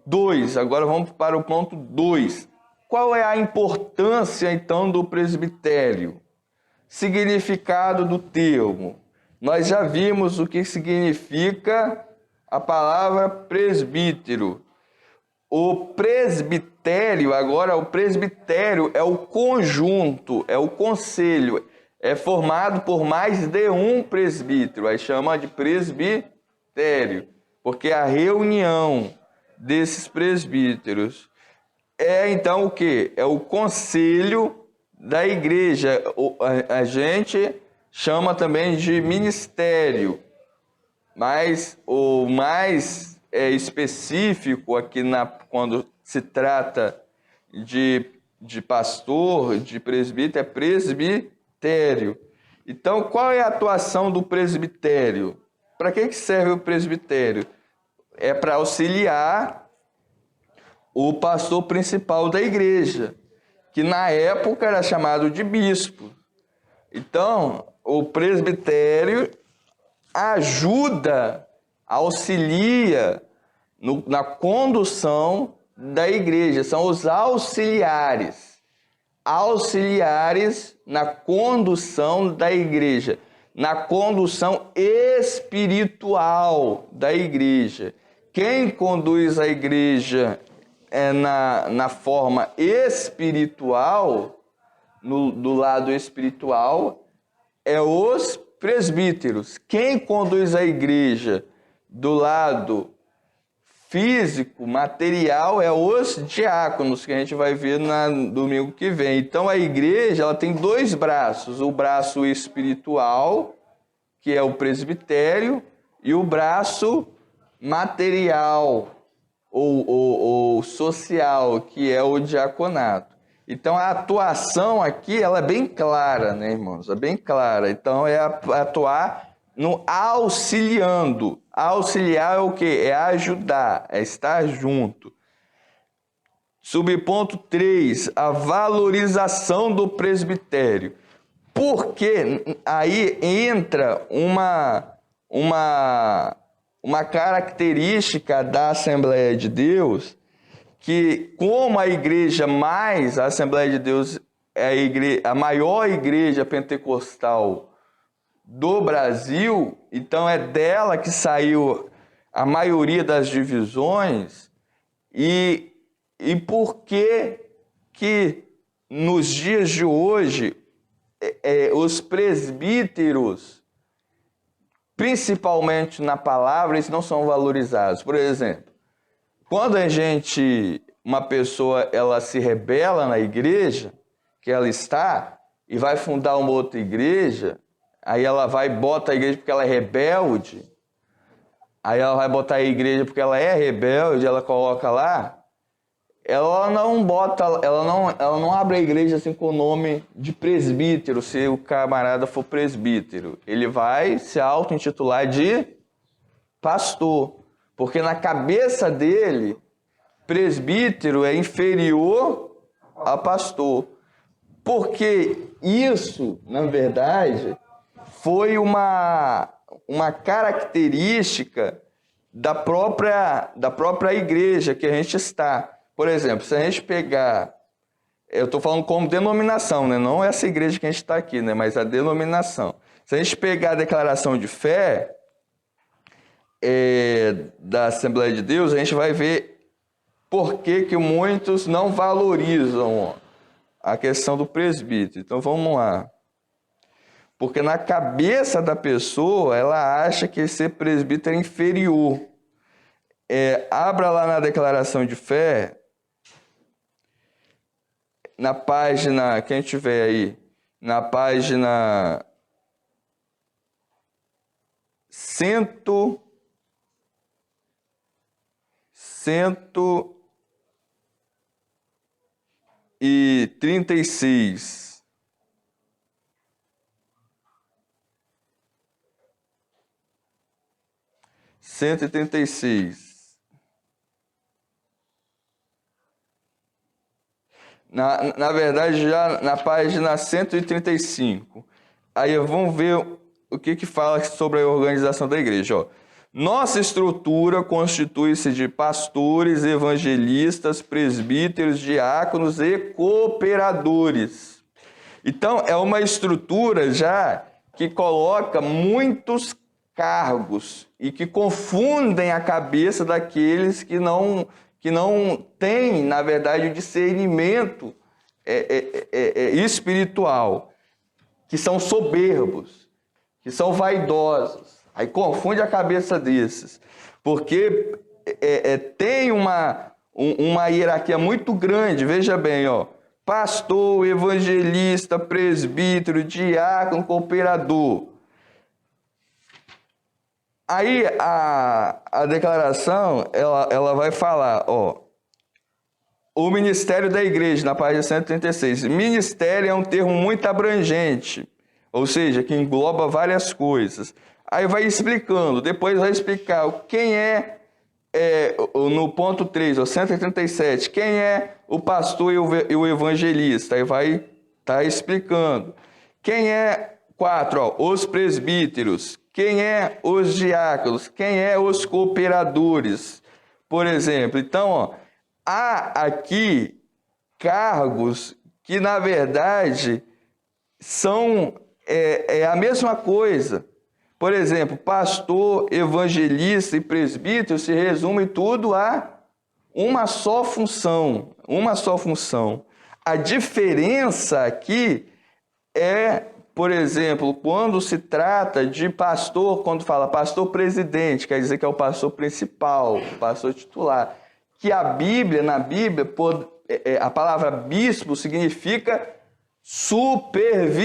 2, agora vamos para o ponto 2. Qual é a importância, então, do presbitério? Significado do termo. Nós já vimos o que significa a palavra presbítero. O presbitério é o conjunto, é o conselho, é formado por mais de um presbítero, aí chama de presbitério, porque a reunião desses presbíteros então o quê? É o conselho da igreja, a gente chama também de ministério, mas o mais específico aqui quando se trata de pastor, de presbítero, é presbitério. Então, qual é a atuação do presbitério? Para que serve o presbitério? é para auxiliar o pastor principal da igreja, que na época era chamado de bispo. Então, o presbitério ajuda, auxilia na condução da igreja, são os auxiliares na condução da igreja, na condução espiritual da igreja. Quem conduz a igreja na forma espiritual, do lado espiritual, é os presbíteros. Quem conduz a igreja do lado físico, material, é os diáconos, que a gente vai ver no domingo que vem. Então a igreja ela tem dois braços, o braço espiritual, que é o presbitério, e o braço material ou social, que é o diaconato. Então a atuação aqui ela é bem clara, né, irmãos? É bem clara. Então é atuar no auxiliando. Auxiliar é o quê? É ajudar, é estar junto. Subponto 3, a valorização do presbitério. Porque aí entra uma característica da Assembleia de Deus, que como a Assembleia de Deus é a maior igreja pentecostal do Brasil, então é dela que saiu a maioria das divisões, e por que nos dias de hoje os presbíteros, principalmente na palavra, eles não são valorizados? Por exemplo, quando uma pessoa ela se rebela na igreja que ela está e vai fundar uma outra igreja, aí ela vai e bota a igreja porque ela é rebelde, aí ela vai botar a igreja porque ela é rebelde, ela coloca lá, ela não abre a igreja assim com o nome de presbítero, se o camarada for presbítero. Ele vai se auto-intitular de pastor, porque na cabeça dele, presbítero é inferior a pastor. Porque isso, na verdade, foi uma característica da própria igreja que a gente está. Por exemplo, se a gente pegar, eu estou falando como denominação, né? Não essa igreja que a gente está aqui, né? Mas a denominação. Se a gente pegar a declaração de fé da Assembleia de Deus, a gente vai ver por que muitos não valorizam a questão do presbítero. Então vamos lá. Porque na cabeça da pessoa, ela acha que ser presbítero é inferior. Abra lá na declaração de fé, na página, quem tiver aí, na página 136. Na verdade, já na página 135. Aí vamos ver o que fala sobre a organização da igreja. Ó. Nossa estrutura constitui-se de pastores, evangelistas, presbíteros, diáconos e cooperadores. Então, é uma estrutura já que coloca muitos cargos e que confundem a cabeça daqueles que não têm, na verdade, o discernimento espiritual, que são soberbos, que são vaidosos. Aí confunde a cabeça desses, porque tem uma hierarquia muito grande. Veja bem, ó, pastor, evangelista, presbítero, diácono, cooperador. Aí a declaração, ela vai falar, ó, o ministério da igreja, na página 136. Ministério é um termo muito abrangente, ou seja, que engloba várias coisas. Aí vai explicando, depois vai explicar quem é no ponto 3, 137, quem é o pastor e o evangelista? Aí vai estar explicando. Quem é, 4, os presbíteros. Quem é os diáconos? Quem é os cooperadores? Por exemplo, então, há aqui cargos que, na verdade, são a mesma coisa. Por exemplo, pastor, evangelista e presbítero se resume tudo a uma só função, A diferença aqui é, por exemplo, quando se trata de pastor, quando fala pastor presidente, quer dizer que é o pastor principal, o pastor titular, que na Bíblia, a palavra bispo significa supervisor,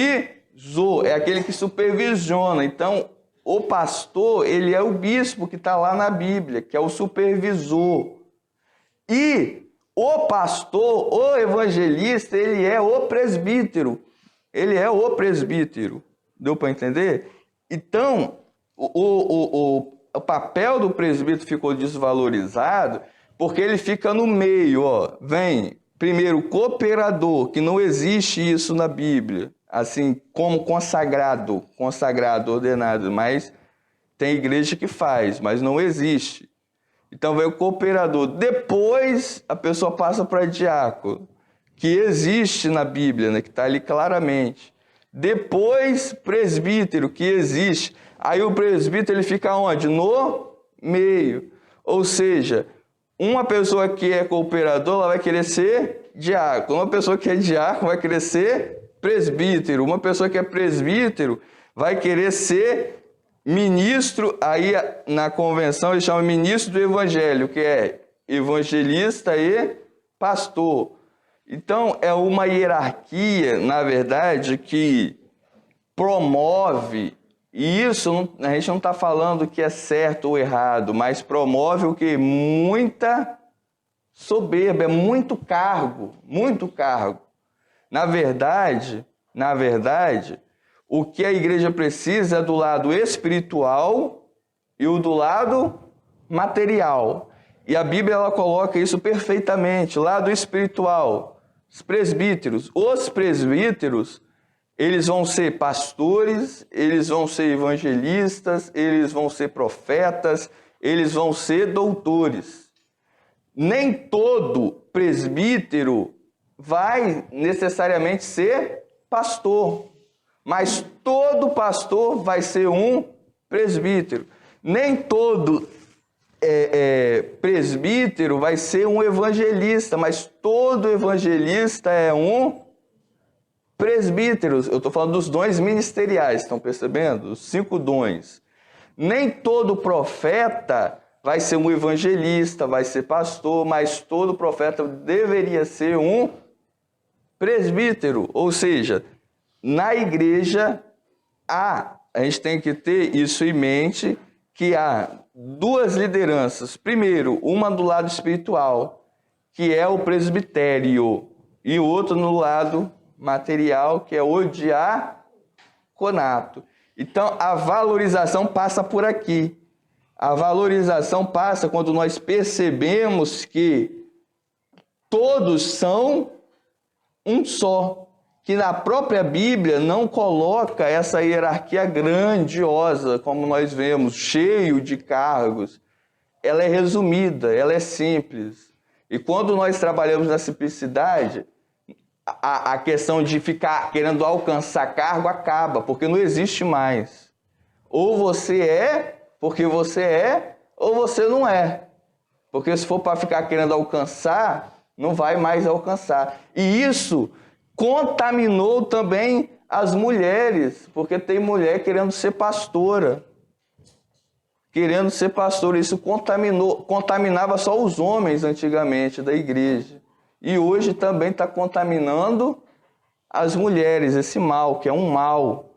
é aquele que supervisiona. Então, o pastor, ele é o bispo que está lá na Bíblia, que é o supervisor. E o pastor, o evangelista, ele é o presbítero. Ele é o presbítero. Deu para entender? Então, o papel do presbítero ficou desvalorizado porque ele fica no meio. Vem, primeiro, o cooperador, que não existe isso na Bíblia. Assim como consagrado, ordenado, mas tem igreja que faz, mas não existe. Então vem o cooperador. Depois a pessoa passa para diácono, que existe na Bíblia, né, que está ali claramente. Depois presbítero, que existe. Aí o presbítero ele fica onde? No meio. Ou seja, uma pessoa que é cooperador, ela vai querer ser diácono. Uma pessoa que é diácono vai querer ser presbítero. Uma pessoa que é presbítero vai querer ser ministro. Aí na convenção eles chamam ministro do evangelho, que é evangelista e pastor. Então é uma hierarquia, na verdade, que promove, e isso a gente não está falando que é certo ou errado, mas promove o que? Muita soberba, é muito cargo, muito cargo. Na verdade, o que a igreja precisa é do lado espiritual e o do lado material. E a Bíblia ela coloca isso perfeitamente. O lado espiritual, os presbíteros, eles vão ser pastores, eles vão ser evangelistas, eles vão ser profetas, eles vão ser doutores. Nem todo presbítero vai necessariamente ser pastor, mas todo pastor vai ser um presbítero. Nem todo presbítero vai ser um evangelista, mas todo evangelista é um presbítero. Eu estou falando dos dons ministeriais, estão percebendo? Os 5 dons. Nem todo profeta vai ser um evangelista, vai ser pastor, mas todo profeta deveria ser um presbítero. Ou seja, na igreja a gente tem que ter isso em mente, que há 2 lideranças. Primeiro, uma do lado espiritual, que é o presbitério, e outro no lado material, que é o diaconato. Então, a valorização passa por aqui. A valorização passa quando nós percebemos que todos são um só. Que na própria Bíblia não coloca essa hierarquia grandiosa, como nós vemos, cheio de cargos. Ela é resumida, ela é simples. E quando nós trabalhamos na simplicidade, a questão de ficar querendo alcançar cargo acaba, porque não existe mais. Ou você é, porque você é, ou você não é. Porque se for para ficar querendo alcançar, não vai mais alcançar. E isso contaminou também as mulheres, porque tem mulher querendo ser pastora. Isso contaminava só os homens antigamente da igreja. E hoje também está contaminando as mulheres, esse mal, que é um mal.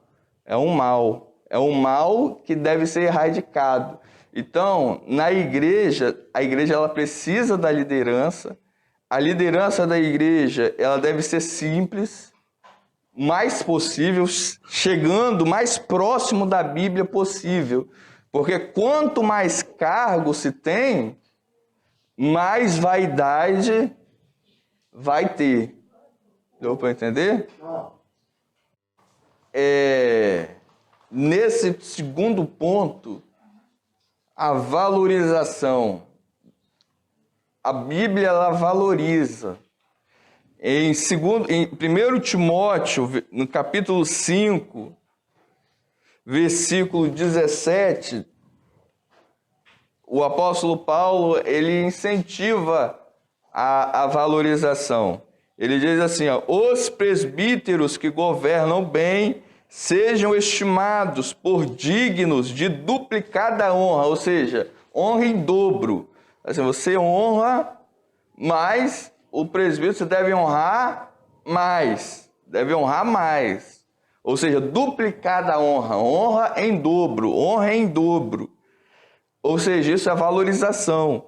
É um mal que deve ser erradicado. Então, na igreja, a igreja ela precisa da liderança. A liderança da igreja ela deve ser simples, mais possível, chegando mais próximo da Bíblia possível. Porque quanto mais cargo se tem, mais vaidade vai ter. Deu para entender? Nesse segundo ponto, a valorização. A Bíblia, ela valoriza. Em 1 Timóteo, no capítulo 5, versículo 17, o apóstolo Paulo, ele incentiva a valorização. Ele diz assim, ó, os presbíteros que governam bem sejam estimados por dignos de duplicada honra, ou seja, honra em dobro. Assim, você honra, mas o presbítero você deve honrar mais. Ou seja, duplicada honra, honra em dobro, honra em dobro. Ou seja, isso é valorização.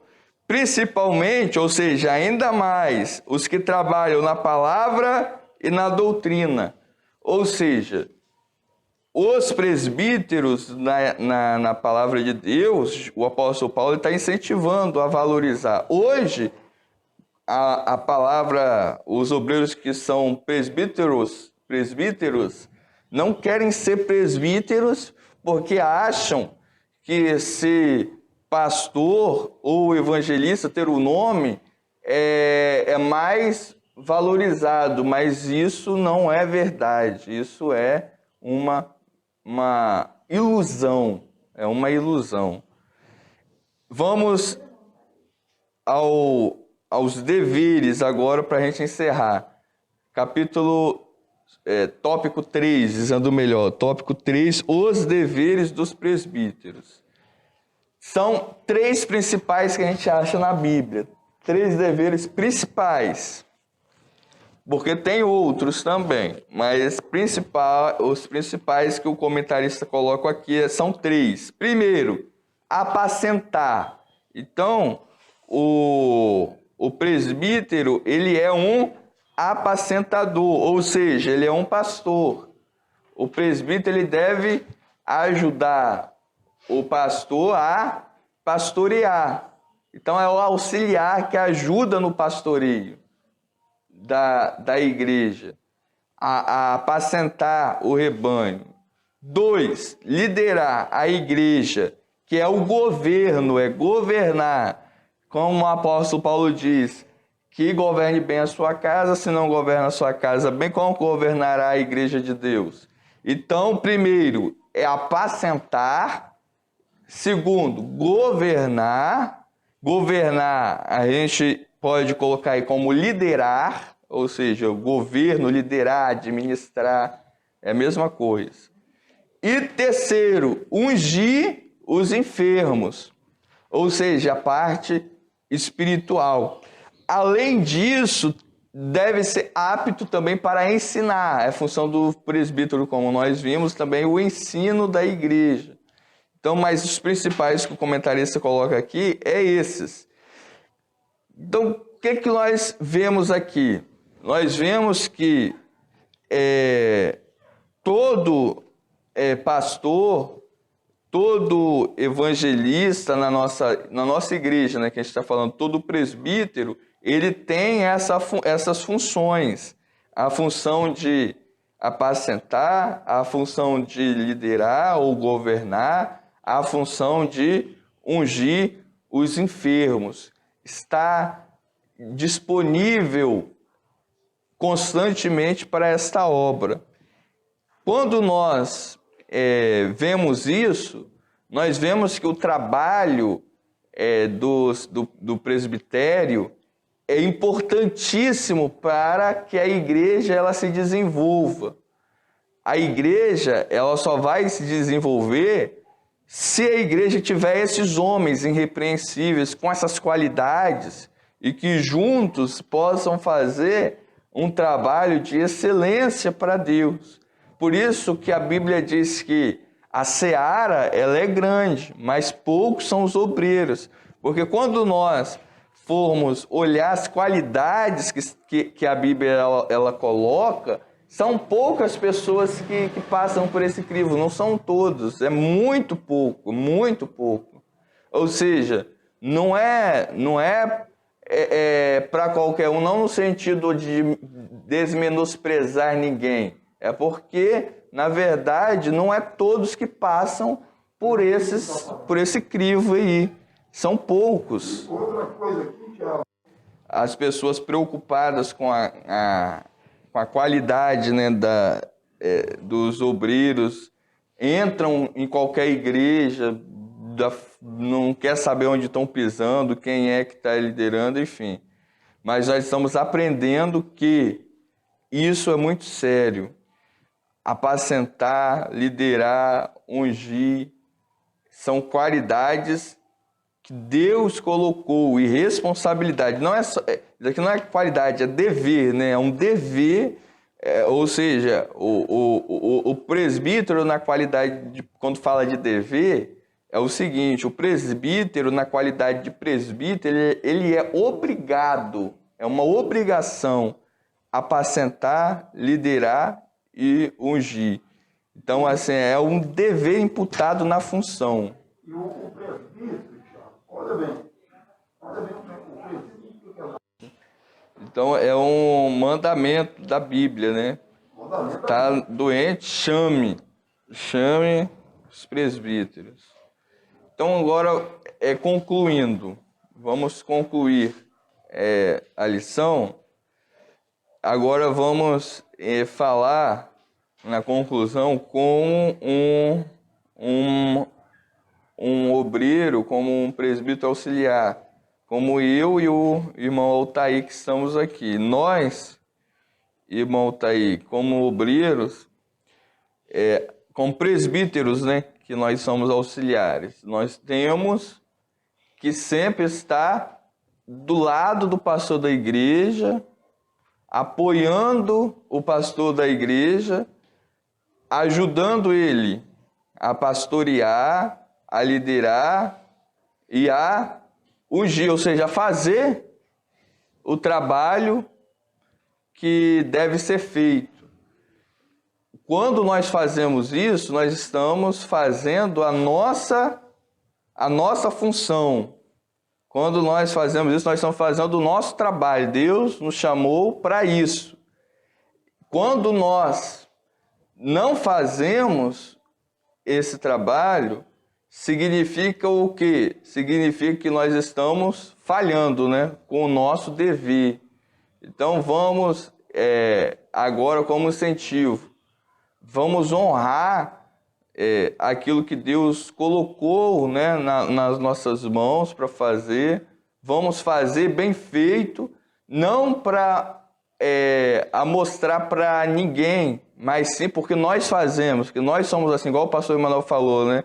Principalmente, ou seja, ainda mais, os que trabalham na palavra e na doutrina. Ou seja, os presbíteros na palavra de Deus, o apóstolo Paulo está incentivando a valorizar. Hoje, a palavra, os obreiros que são presbíteros, não querem ser presbíteros porque acham que ser pastor ou evangelista, ter o nome, é mais valorizado, mas isso não é verdade, isso é uma ilusão, Vamos aos deveres agora para a gente encerrar. Tópico 3, dizendo melhor, tópico 3, os deveres dos presbíteros. São 3 principais que a gente acha na Bíblia, 3 deveres principais, porque tem outros também, mas os principais que o comentarista coloca aqui são 3. Primeiro, apacentar. Então, o presbítero, ele é um apacentador, ou seja, ele é um pastor. O presbítero, ele deve ajudar o pastor a pastorear. Então, é o auxiliar que ajuda no pastoreio da igreja, a apacentar o rebanho. 2, liderar a igreja, que é o governo, é governar. Como o apóstolo Paulo diz, que governe bem a sua casa, se não governa a sua casa bem, como governará a igreja de Deus? Então, primeiro, é apacentar. Segundo, governar. Governar, a gente pode colocar aí como liderar, ou seja, o governo, liderar, administrar, é a mesma coisa. E terceiro, ungir os enfermos, ou seja, a parte espiritual. Além disso, deve ser apto também para ensinar. É função do presbítero, como nós vimos, também o ensino da igreja. Então, mas os principais que o comentarista coloca aqui é esses. Então, o que nós vemos aqui? Nós vemos que todo pastor, todo evangelista na nossa igreja, né, que a gente está falando, todo presbítero, ele tem essas funções. A função de apacentar, a função de liderar ou governar, a função de ungir os enfermos. Está disponível constantemente para esta obra. Quando nós vemos isso, nós vemos que o trabalho do presbitério é importantíssimo para que a igreja ela se desenvolva. A igreja ela só vai se desenvolver se a igreja tiver esses homens irrepreensíveis com essas qualidades e que juntos possam fazer um trabalho de excelência para Deus. Por isso que a Bíblia diz que a seara ela é grande, mas poucos são os obreiros. Porque quando nós formos olhar as qualidades que a Bíblia ela coloca, são poucas pessoas que passam por esse crivo, não são todos, é muito pouco, muito pouco. Ou seja, não é para qualquer um, não no sentido de desmenosprezar ninguém. É porque, na verdade, não é todos que passam por esse crivo aí. São poucos. Outra coisa aqui, Tiago. As pessoas preocupadas com a qualidade, né, dos obreiros entram em qualquer igreja, não quer saber onde estão pisando, quem é que está liderando, enfim. Mas nós estamos aprendendo que isso é muito sério. Apacentar, liderar, ungir, são qualidades que Deus colocou, e responsabilidade. Não é só, isso aqui não é qualidade, é dever, né? É um dever, ou seja, o presbítero na qualidade, quando fala de dever, é o seguinte: o presbítero na qualidade de presbítero, ele é obrigado, é uma obrigação apacentar, liderar e ungir. Então, assim, é um dever imputado na função. E o presbítero, Tiago, olha bem o presbítero. Então, é um mandamento da Bíblia, né? Está doente, chame os presbíteros. Então, agora, concluindo, vamos concluir a lição. Agora vamos falar, na conclusão, com um obreiro, como um presbítero auxiliar, como eu e o irmão Altair que estamos aqui. Nós, irmão Altair, como obreiros, como presbíteros, né, que nós somos auxiliares, nós temos que sempre estar do lado do pastor da igreja, apoiando o pastor da igreja, ajudando ele a pastorear, a liderar e a ungir, ou seja, a fazer o trabalho que deve ser feito. Quando nós fazemos isso, nós estamos fazendo a nossa função. Quando nós fazemos isso, nós estamos fazendo o nosso trabalho. Deus nos chamou para isso. Quando nós não fazemos esse trabalho, significa o quê? Significa que nós estamos falhando, né, com o nosso dever. Então vamos, agora como incentivo, vamos honrar aquilo que Deus colocou, né, nas nossas mãos para fazer. Vamos fazer bem feito, não para mostrar para ninguém, mas sim porque nós fazemos, que nós somos assim, igual o pastor Emanuel falou, né?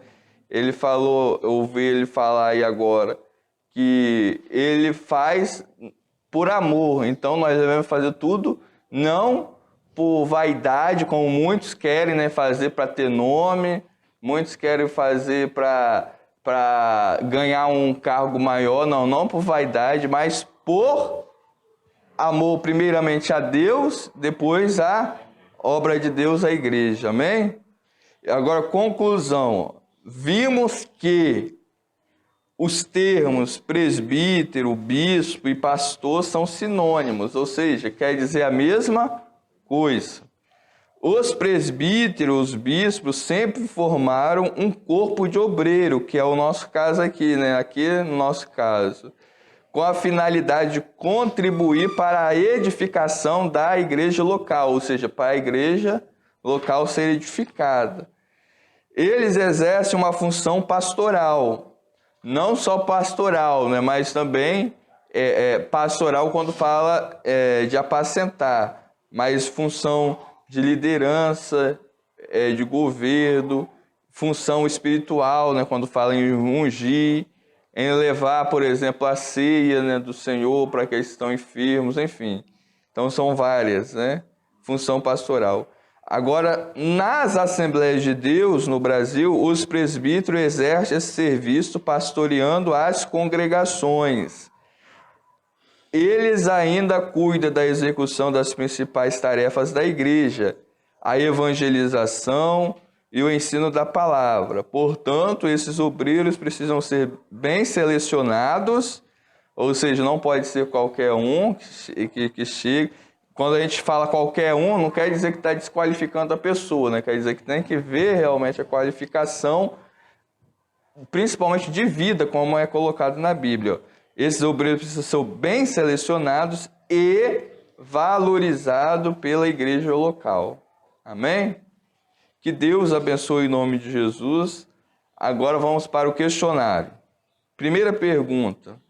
Ele falou, eu ouvi ele falar aí agora, que ele faz por amor. Então nós devemos fazer tudo, não por vaidade, como muitos querem, né, fazer para ter nome, muitos querem fazer para ganhar um cargo maior, não por vaidade, mas por amor, primeiramente a Deus, depois a obra de Deus, a igreja, amém? Agora, conclusão, vimos que os termos presbítero, bispo e pastor são sinônimos, ou seja, quer dizer a mesma coisa. Os presbíteros, os bispos, sempre formaram um corpo de obreiro, que é o nosso caso aqui, né? Aqui no nosso caso, com a finalidade de contribuir para a edificação da igreja local, ou seja, para a igreja local ser edificada. Eles exercem uma função pastoral, não só pastoral, né? Mas também pastoral quando fala de apacentar, mas função de liderança, de governo, função espiritual, né, quando fala em ungir, em levar, por exemplo, a ceia, né, do Senhor para aqueles que estão enfermos, enfim. Então são várias, né? Função pastoral. Agora, nas Assembleias de Deus no Brasil, os presbíteros exercem esse serviço pastoreando as congregações. Eles ainda cuidam da execução das principais tarefas da igreja, a evangelização, e o ensino da palavra. Portanto, esses obreiros precisam ser bem selecionados, ou seja, não pode ser qualquer um que chegue. Quando a gente fala qualquer um, não quer dizer que está desqualificando a pessoa, né? Quer dizer que tem que ver realmente a qualificação, principalmente de vida, como é colocado na Bíblia. Esses obreiros precisam ser bem selecionados e valorizados pela igreja local. Amém? Que Deus abençoe em nome de Jesus. Agora vamos para o questionário. Primeira pergunta.